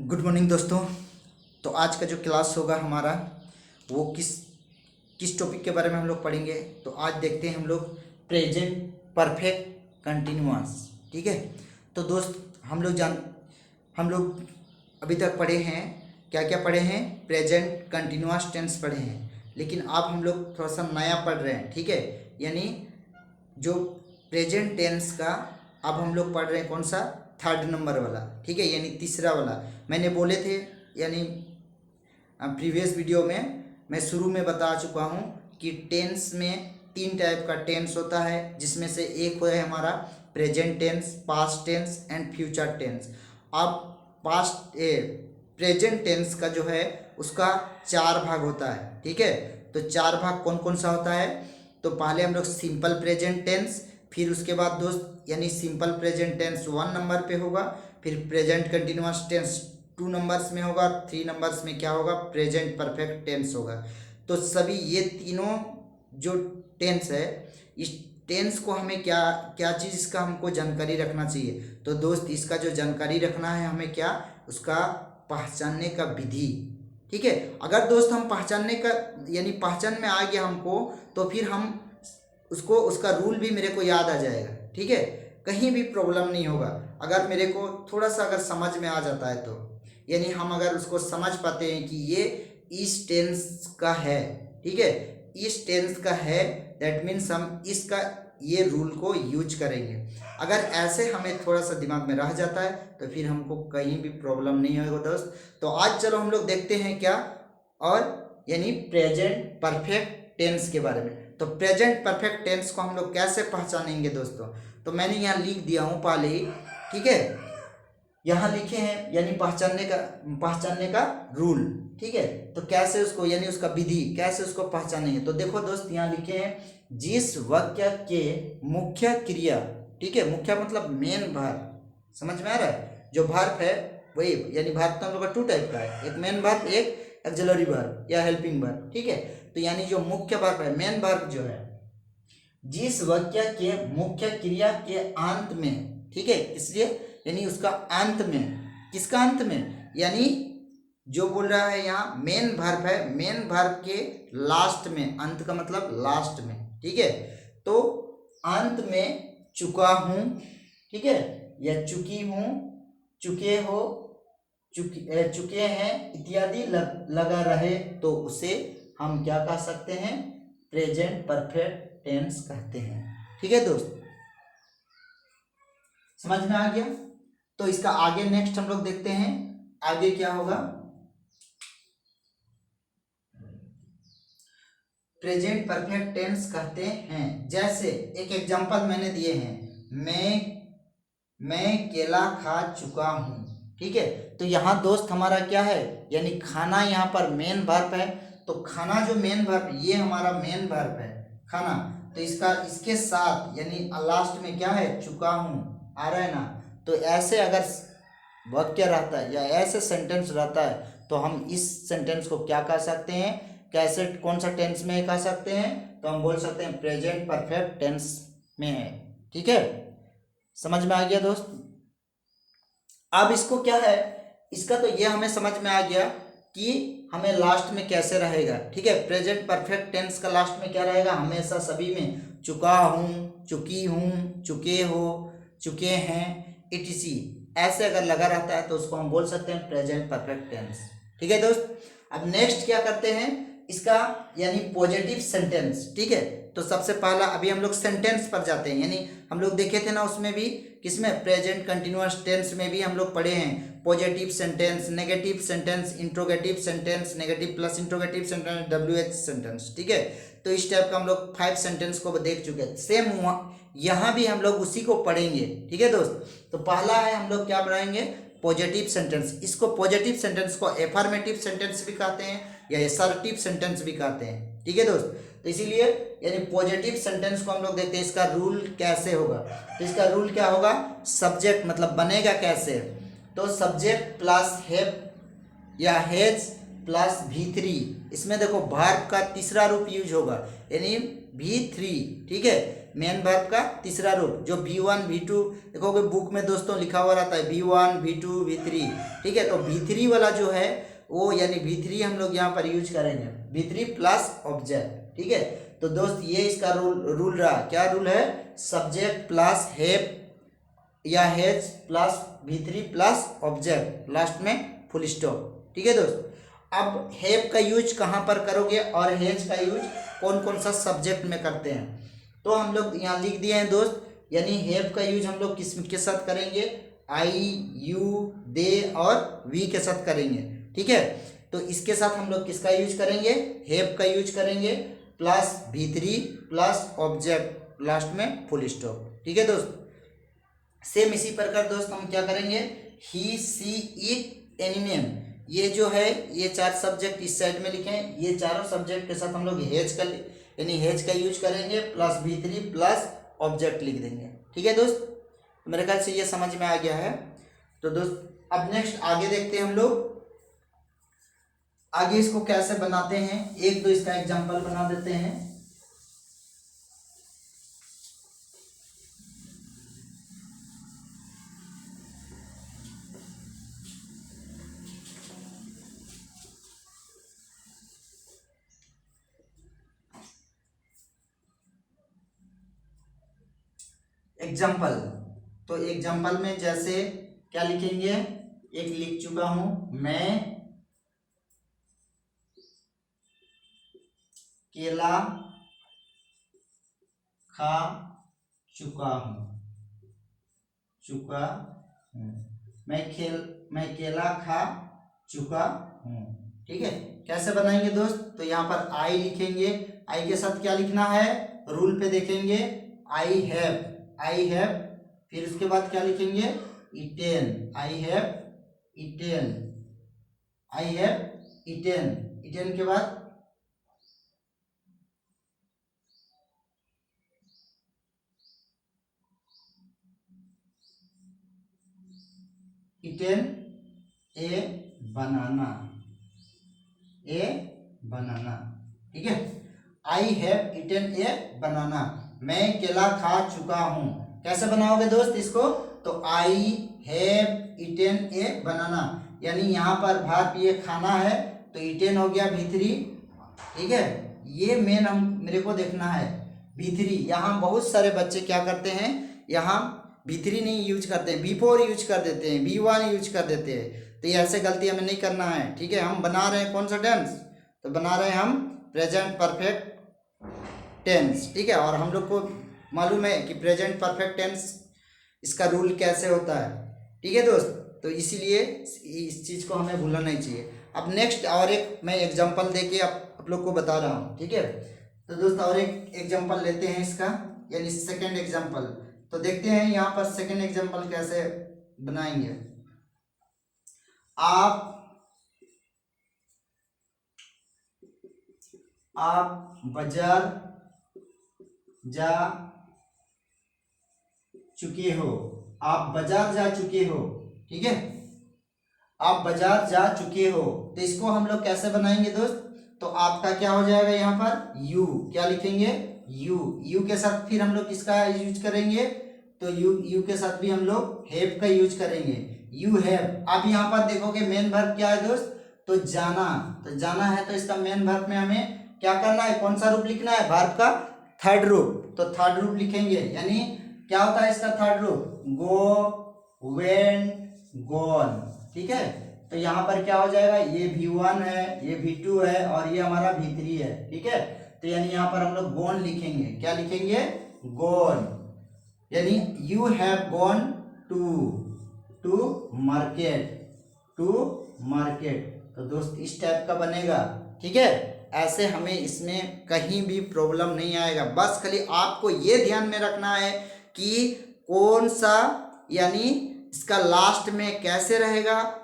Good morning दोस्तों। तो आज का जो क्लास होगा हमारा वो किस किस टॉपिक के बारे में हम लोग पढ़ेंगे। तो आज देखते हैं हम लोग प्रेजेंट परफेक्ट कंटिन्यूअस। ठीक है। तो दोस्त हम लोग अभी तक पढ़े हैं, क्या क्या पढ़े हैं, प्रेजेंट कंटिन्यूअस टेंस पढ़े हैं। लेकिन अब हम लोग थोड़ा सा नया पढ़ रहे हैं। ठीक है। यानी जो प्रेजेंट टेंस का अब हम लोग पढ़ रहे हैं कौन सा, थर्ड नंबर वाला। ठीक है, यानी तीसरा वाला। मैंने बोले थे यानी प्रीवियस वीडियो में मैं शुरू में बता चुका हूँ कि टेंस में तीन टाइप का टेंस होता है, जिसमें से एक है हमारा present tense, past tense and future tense. अब प्रेजेंट टेंस का जो है उसका चार भाग होता है। ठीक है। तो चार भाग कौन कौन सा होता है। तो पहले हम लोग सिंपल प्रेजेंट टेंस, फिर उसके बाद दोस्त यानी सिंपल प्रेजेंट टेंस 1 नंबर पे होगा, फिर प्रेजेंट कंटिन्यूअस टेंस 2 नंबर्स में होगा, 3 नंबर्स में क्या होगा, प्रेजेंट परफेक्ट टेंस होगा। तो सभी ये तीनों जो टेंस है, इस टेंस को हमें क्या क्या चीज़ इसका हमको जानकारी रखना चाहिए। तो दोस्त इसका जो जानकारी रखना है हमें क्या, उसका पहचानने का विधि। ठीक है। अगर दोस्त हम पहचानने का यानी पहचान में आ गया हमको, तो फिर हम उसका रूल भी मेरे को याद आ जाएगा। ठीक है। कहीं भी प्रॉब्लम नहीं होगा अगर मेरे को थोड़ा सा अगर समझ में आ जाता है तो, यानी हम अगर उसको समझ पाते हैं कि ये इस टेंस का है। ठीक है, इस टेंस का है, दैट मीन्स हम इसका ये रूल को यूज करेंगे। अगर ऐसे हमें थोड़ा सा दिमाग में रह जाता है तो फिर हमको कहीं भी प्रॉब्लम नहीं होगा दोस्त। तो आज चलो हम लोग देखते हैं क्या, और यानी प्रेजेंट परफेक्ट टेंस के बारे में। तो प्रेजेंट परफेक्ट टेंस को हम लोग कैसे पहचानेंगे दोस्तों। तो मैंने यहाँ लिख दिया हूँ पहले ही। ठीक है, यहाँ लिखे हैं यानी पहचानने का रूल। ठीक है। तो कैसे उसको यानी उसका विधि कैसे उसको पहचानेंगे। तो देखो दोस्त यहाँ लिखे हैं, जिस वाक्य के मुख्य क्रिया, ठीक है, मुख्य मतलब मेन वर्ब, समझ में आ रहा है। जो वर्ब है वही, यानी वर्ब तो हम लोग का 2 टाइप का है, एक मेन वर्ब, एक ऑक्सिलरी वर्ब या हेल्पिंग वर्ब। ठीक है। तो यानी जो मुख्य वर्ब है, मेन वर्ब जो है, जिस वाक्य के मुख्य क्रिया के अंत में, ठीक है, इसलिए यानी उसका अंत में, किसका अंत में, यानी जो बोल रहा है यहाँ मेन वर्ब है, मेन वर्ब के लास्ट में, अंत का मतलब लास्ट में। ठीक है। तो अंत में चुका हूँ, ठीक है, या चुकी हूँ, चुके हो, चुके हैं इत्यादि लगा रहे, तो उसे हम क्या कह सकते हैं, प्रेजेंट परफेक्ट टेंस कहते हैं। ठीक है दोस्त, समझ में आ गया। तो इसका आगे नेक्स्ट हम लोग देखते हैं आगे क्या होगा। प्रेजेंट परफेक्ट टेंस कहते हैं, जैसे एक एग्जांपल मैंने दिए हैं, मैं केला खा चुका हूँ। ठीक है। तो यहाँ दोस्त हमारा क्या है, यानी खाना यहाँ पर मेन वर्ब है। तो खाना जो मेन वर्ब, ये हमारा मेन वर्ब है खाना। तो इसके साथ यानी लास्ट में क्या है, चुका हूँ, आ रहा है ना। तो ऐसे अगर वाक्य रहता है या ऐसे सेंटेंस रहता है तो हम इस सेंटेंस को क्या कह सकते हैं, कैसे कौन सा टेंस में कह सकते हैं। तो हम बोल सकते हैं प्रेजेंट परफेक्ट टेंस में है। ठीक है, समझ में आ गया दोस्त। अब इसको क्या है, इसका तो ये हमें समझ में आ गया कि हमें लास्ट में कैसे रहेगा। ठीक है, प्रेजेंट परफेक्ट टेंस का लास्ट में क्या रहेगा, हमेशा सभी में चुका हूँ, चुकी हूँ, चुके हो, चुके हैं, इटीसी ऐसे अगर लगा रहता है तो उसको हम बोल सकते हैं प्रेजेंट परफेक्ट टेंस। ठीक है दोस्त। अब नेक्स्ट क्या करते हैं, इसका यानी पॉजिटिव सेंटेंस। ठीक है। तो सबसे पहला अभी हम लोग सेंटेंस पर जाते हैं, यानी हम लोग देखे थे ना उसमें भी, किसमें, प्रेजेंट कंटिन्यूअस टेंस में भी हम लोग पढ़े हैं positive sentence, negative sentence, interrogative sentence, negative plus interrogative sentence, WH sentence. ठीक है। तो इस टाइप का हम लोग 5 सेंटेंस को देख चुके हैं। सेम यहाँ भी हम लोग उसी को पढ़ेंगे। ठीक है दोस्त। तो पहला है हम लोग क्या पढ़ेंगे, पॉजिटिव सेंटेंस। इसको पॉजिटिव सेंटेंस को एफर्मेटिव सेंटेंस भी कहते हैं या असर्टिव सेंटेंस भी कहते हैं। ठीक है दोस्त। तो इसीलिए यानी पॉजिटिव सेंटेंस को हम लोग देखते हैं, इसका रूल कैसे होगा। तो इसका रूल क्या होगा, सब्जेक्ट मतलब बनेगा कैसे, तो सब्जेक्ट प्लस हैव या हैज प्लस V3। इसमें देखो वर्ब का तीसरा रूप यूज होगा, यानी V3। ठीक है। मेन वर्ब का तीसरा रूप जो V1 V2, देखोगे बुक में दोस्तों लिखा हुआ रहता है V1 V2 V3, ठीक है। तो V3 वाला जो है वो यानी V3 हम लोग यहाँ पर यूज करेंगे, V3 प्लस ऑब्जेक्ट, ठीक है। तो दोस्त ये इसका रूल रहा, क्या रूल है, सब्जेक्ट प्लस हैव या has plus V3 plus object, last में फुल स्टॉप, ठीक है दोस्त। अब हैव का यूज कहाँ पर करोगे और हैज का यूज कौन कौन सा सब्जेक्ट में करते हैं, तो हम लोग यहाँ लिख दिए हैं दोस्त, यानी हैव का यूज हम लोग किस के साथ करेंगे, आई यू दे और वी के साथ करेंगे, ठीक है। तो इसके साथ हम लोग किसका यूज करेंगे, हैव का यूज करेंगे plus V3 plus object, last में फुल स्टॉप, ठीक है दोस्त। सेम इसी प्रकार दोस्त हम क्या करेंगे, ही सी इट एनी नेम, ये जो है ये चार सब्जेक्ट इस साइड में लिखे हैं, ये चारों सब्जेक्ट के साथ हम लोग हैज का यानी हैज का यूज करेंगे प्लस V3 प्लस ऑब्जेक्ट लिख देंगे, ठीक है दोस्त। मेरे ख्याल से ये समझ में आ गया है। तो दोस्त अब नेक्स्ट आगे देखते हैं हम लोग, आगे इसको कैसे बनाते हैं, एक दो इसका एग्जांपल बना देते हैं। एग्जाम्पल, तो एग्जाम्पल में जैसे क्या लिखेंगे, एक लिख चुका हूं, मैं केला खा चुका हूं, मैं केला खा चुका हूं, ठीक है। कैसे बनाएंगे दोस्त, तो यहाँ पर आई लिखेंगे, आई के साथ क्या लिखना है, रूल पे देखेंगे, आई हैव, फिर उसके बाद क्या लिखेंगे, इटेन, आई हैव इटेन के बाद इटेन ए बनाना, ठीक है। आई हैव इटेन ए बनाना, मैं केला खा चुका हूं। कैसे बनाओगे दोस्त इसको, तो आई हैव इटेन ए बनाना, यानी यहाँ पर भात ये खाना है तो इटेन हो गया V3, ठीक है। ये मेन मेरे को देखना है V3, यहाँ बहुत सारे बच्चे क्या करते हैं, यहाँ V3 नहीं यूज करते हैं, V4 यूज कर देते हैं, V1 यूज कर देते हैं। तो ये ऐसे गलती हमें नहीं करना है, ठीक है। हम बना रहे हैं कौन सा टेंस, तो बना रहे हैं हम प्रेजेंट परफेक्ट टेंस, ठीक है। और हम लोग को मालूम है कि प्रेजेंट परफेक्ट टेंस इसका रूल कैसे होता है, ठीक है दोस्त। तो इसीलिए इस चीज़ को हमें भूलना नहीं चाहिए। अब नेक्स्ट और एक मैं एग्जांपल देके आप लोग को बता रहा हूँ, ठीक है। तो दोस्त और एक एग्जांपल लेते हैं इसका, यानी सेकंड एग्जांपल। तो देखते हैं यहाँ पर सेकंड एग्जांपल कैसे बनाएंगे। आप बाजार जा चुके हो, आप बाजार जा चुके हो, ठीक है। आप बाजार जा चुके हो, तो इसको हम लोग कैसे बनाएंगे दोस्त, तो आपका क्या हो जाएगा, यहाँ पर यू, क्या लिखेंगे, यू के साथ फिर हम लोग किसका यूज करेंगे, तो यू के साथ भी हम लोग हैव का यूज करेंगे, यू हैव। अब यहाँ पर देखोगे मेन वर्ब क्या है दोस्त, तो जाना है, तो इसका मेन वर्ब में हमें क्या करना है, कौन सा रूप लिखना है, वर्ब का थर्ड रूप, तो थर्ड रूप लिखेंगे। यानी क्या होता है इसका थर्ड रूप, गो, वेंट, गॉन, ठीक है। तो यहाँ पर क्या हो जाएगा, ये V1 है, ये V2 है और ये हमारा V3 है, ठीक है। तो यानी यहाँ पर हम लोग गॉन लिखेंगे, क्या लिखेंगे, गॉन, यानी you have gone to market, तो दोस्त इस टाइप का बनेगा, ठीक है। ऐसे हमें इसमें कहीं भी प्रॉब्लम नहीं आएगा, बस खाली आपको ये ध्यान में रखना है कि कौन सा यानी इसका लास्ट में कैसे रहेगा,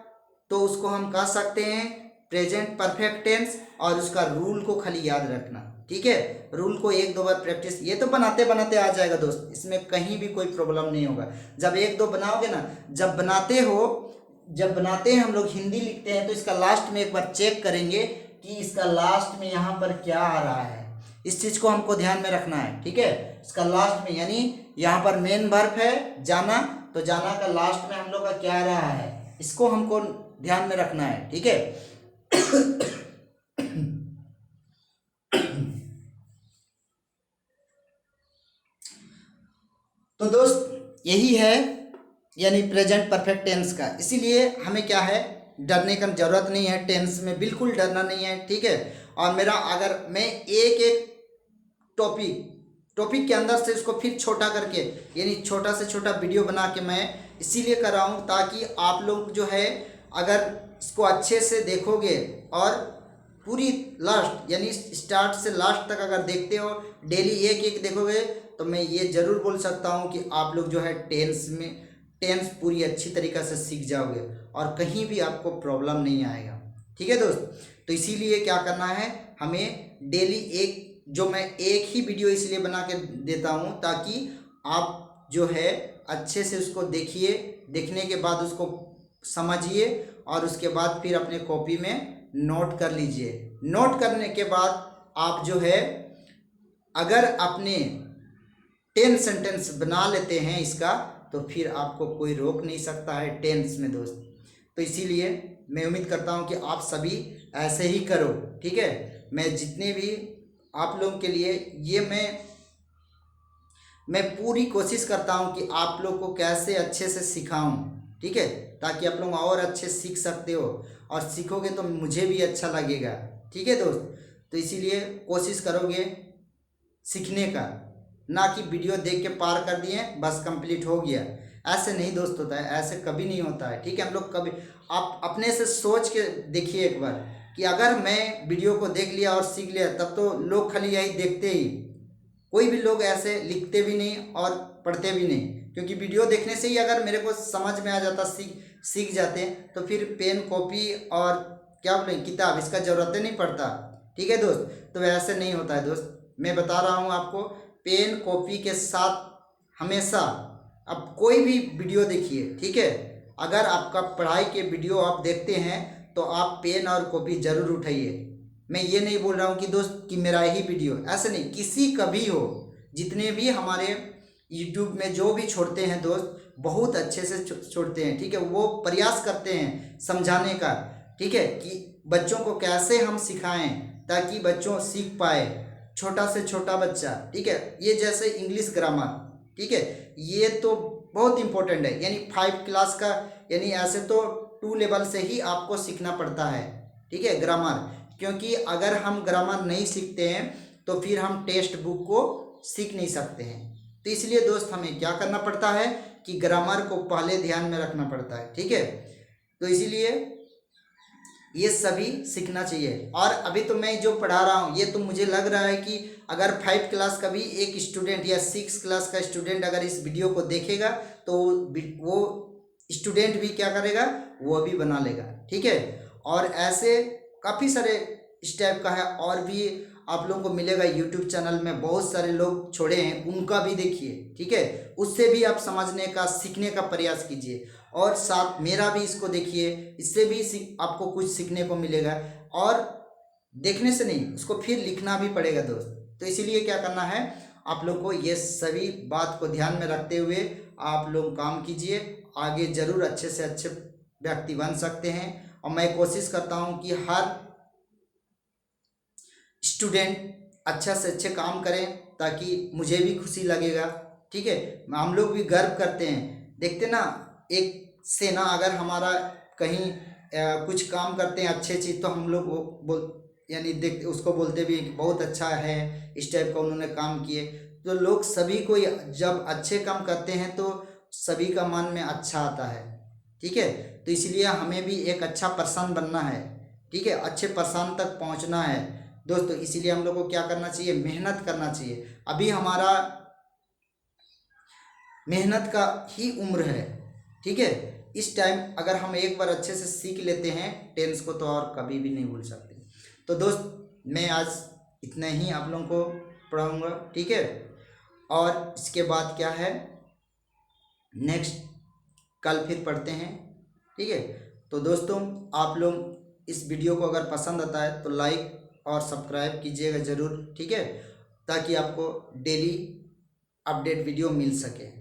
तो उसको हम कह सकते हैं प्रेजेंट परफेक्ट टेंस, और उसका रूल को खाली याद रखना, ठीक है। रूल को एक दो बार प्रैक्टिस, ये तो बनाते बनाते आ जाएगा दोस्त, इसमें कहीं भी कोई प्रॉब्लम नहीं होगा। जब एक दो बनाओगे ना, जब बनाते हैं हम लोग हिंदी लिखते हैं, तो इसका लास्ट में एक बार चेक करेंगे कि इसका लास्ट में यहाँ पर क्या आ रहा है, इस चीज़ को हमको ध्यान में रखना है, ठीक है। इसका लास्ट में यानी यहाँ पर मेन वर्ब है जाना, तो जाना का लास्ट में हम लोग का क्या रहा है, इसको हमको ध्यान में रखना है, ठीक है। तो दोस्त यही है यानी प्रेजेंट परफेक्ट टेंस का। इसीलिए हमें क्या है, डरने का जरूरत नहीं है, टेंस में बिल्कुल डरना नहीं है, ठीक है। और मेरा अगर मैं एक एक टॉपिक के अंदर से इसको फिर छोटा करके यानी छोटा से छोटा वीडियो बना के मैं इसीलिए कर रहा हूँ ताकि आप लोग जो है अगर इसको अच्छे से देखोगे और पूरी लास्ट यानी स्टार्ट से लास्ट तक अगर देखते हो, डेली एक एक देखोगे, तो मैं ये ज़रूर बोल सकता हूँ कि आप लोग जो है टेंस पूरी अच्छी तरीक़ा से सीख जाओगे और कहीं भी आपको प्रॉब्लम नहीं आएगा, ठीक है दोस्त। तो इसीलिए क्या करना है, हमें डेली मैं एक ही वीडियो इसलिए बना के देता हूँ ताकि आप जो है अच्छे से उसको देखिए, देखने के बाद उसको समझिए और उसके बाद फिर अपने कॉपी में नोट कर लीजिए। नोट करने के बाद आप जो है अगर अपने 10 सेंटेंस बना लेते हैं इसका, तो फिर आपको कोई रोक नहीं सकता है टेंस में दोस्त। तो इसीलिए मैं उम्मीद करता हूं कि आप सभी ऐसे ही करो, ठीक है। मैं जितने भी आप लोगों के लिए ये मैं पूरी कोशिश करता हूं कि आप लोग को कैसे अच्छे से सिखाऊं, ठीक है, ताकि आप लोग और अच्छे सीख सकते हो और सीखोगे तो मुझे भी अच्छा लगेगा, ठीक है दोस्त। तो इसीलिए कोशिश करोगे सीखने का, ना कि वीडियो देख के पार कर दिए बस कंप्लीट हो गया। ऐसे नहीं दोस्त होता है, ऐसे कभी नहीं होता है, ठीक है। हम लोग कभी आप अपने से सोच के देखिए एक बार कि अगर मैं वीडियो को देख लिया और सीख लिया, तब तो लोग खाली यही देखते ही, कोई भी लोग ऐसे लिखते भी नहीं और पढ़ते भी नहीं, क्योंकि वीडियो देखने से ही अगर मेरे को समझ में आ जाता, सीख जाते, तो फिर पेन कॉपी और क्या बोलें किताब इसका ज़रूरत नहीं पड़ता, ठीक है दोस्त। तो ऐसे नहीं होता है दोस्त, मैं बता रहा हूँ आपको, पेन कॉपी के साथ हमेशा अब कोई भी वीडियो देखिए, ठीक है। अगर आपका पढ़ाई के वीडियो आप देखते हैं तो आप पेन और कॉपी ज़रूर उठाइए। मैं ये नहीं बोल रहा हूँ कि दोस्त कि मेरा ही वीडियो, ऐसे नहीं, किसी का भी हो, जितने भी हमारे यूट्यूब में जो भी छोड़ते हैं दोस्त, बहुत अच्छे से छोड़ते हैं, ठीक है। वो प्रयास करते हैं समझाने का, ठीक है, कि बच्चों को कैसे हम सिखाएं ताकि बच्चों सीख पाए, छोटा से छोटा बच्चा, ठीक है। ये जैसे इंग्लिश ग्रामर, ठीक है, ये तो बहुत इंपॉर्टेंट है, यानी 5 क्लास का, यानी ऐसे तो 2 लेवल से ही आपको सीखना पड़ता है, ठीक है, ग्रामर। क्योंकि अगर हम ग्रामर नहीं सीखते हैं तो फिर हम टेक्स्ट बुक को सीख नहीं सकते हैं। तो इसलिए दोस्त हमें क्या करना पड़ता है कि ग्रामर को पहले ध्यान में रखना पड़ता है, ठीक है। तो इसीलिए ये सभी सीखना चाहिए। और अभी तो मैं जो पढ़ा रहा हूँ ये तो मुझे लग रहा है कि अगर 5 क्लास का भी एक स्टूडेंट या 6 क्लास का स्टूडेंट अगर इस वीडियो को देखेगा तो वो स्टूडेंट भी क्या करेगा, वो भी बना लेगा, ठीक है। और ऐसे काफ़ी सारे इस टाइप का है और भी आप लोगों को मिलेगा। यूट्यूब चैनल में बहुत सारे लोग छोड़े हैं, उनका भी देखिए, ठीक है, उससे भी आप समझने का सीखने का प्रयास कीजिए और साथ मेरा भी इसको देखिए, इससे भी आपको कुछ सीखने को मिलेगा। और देखने से नहीं, उसको फिर लिखना भी पड़ेगा दोस्त। तो इसीलिए क्या करना है, आप लोग को ये सभी बात को ध्यान में रखते हुए आप लोग काम कीजिए, आगे ज़रूर अच्छे से अच्छे व्यक्ति बन सकते हैं। और मैं कोशिश करता हूँ कि हर स्टूडेंट अच्छा से अच्छे काम करें ताकि मुझे भी खुशी लगेगा, ठीक है। हम लोग भी गर्व करते हैं, देखते ना, एक सेना अगर हमारा कहीं कुछ काम करते हैं अच्छे चीज़, तो हम लोग यानी देखते उसको बोलते भी कि बहुत अच्छा है, इस टाइप का उन्होंने काम किए। तो लोग सभी को जब अच्छे काम करते हैं तो सभी का मन में अच्छा आता है, ठीक है। तो इसलिए हमें भी एक अच्छा पर्सन बनना है, ठीक है, अच्छे पर्सन तक पहुंचना है दोस्तों। इसीलिए हम लोग को क्या करना चाहिए, मेहनत करना चाहिए। अभी हमारा मेहनत का ही उम्र है, ठीक है। इस टाइम अगर हम एक बार अच्छे से सीख लेते हैं टेंस को, तो और कभी भी नहीं भूल सकते। तो दोस्त मैं आज इतना ही आप लोगों को पढ़ाऊँगा, ठीक है। और इसके बाद क्या है, नेक्स्ट कल फिर पढ़ते हैं, ठीक है। तो दोस्तों आप लोग इस वीडियो को अगर पसंद आता है तो लाइक और सब्सक्राइब कीजिएगा ज़रूर, ठीक है। ताकि आपको डेली अपडेट वीडियो मिल सके।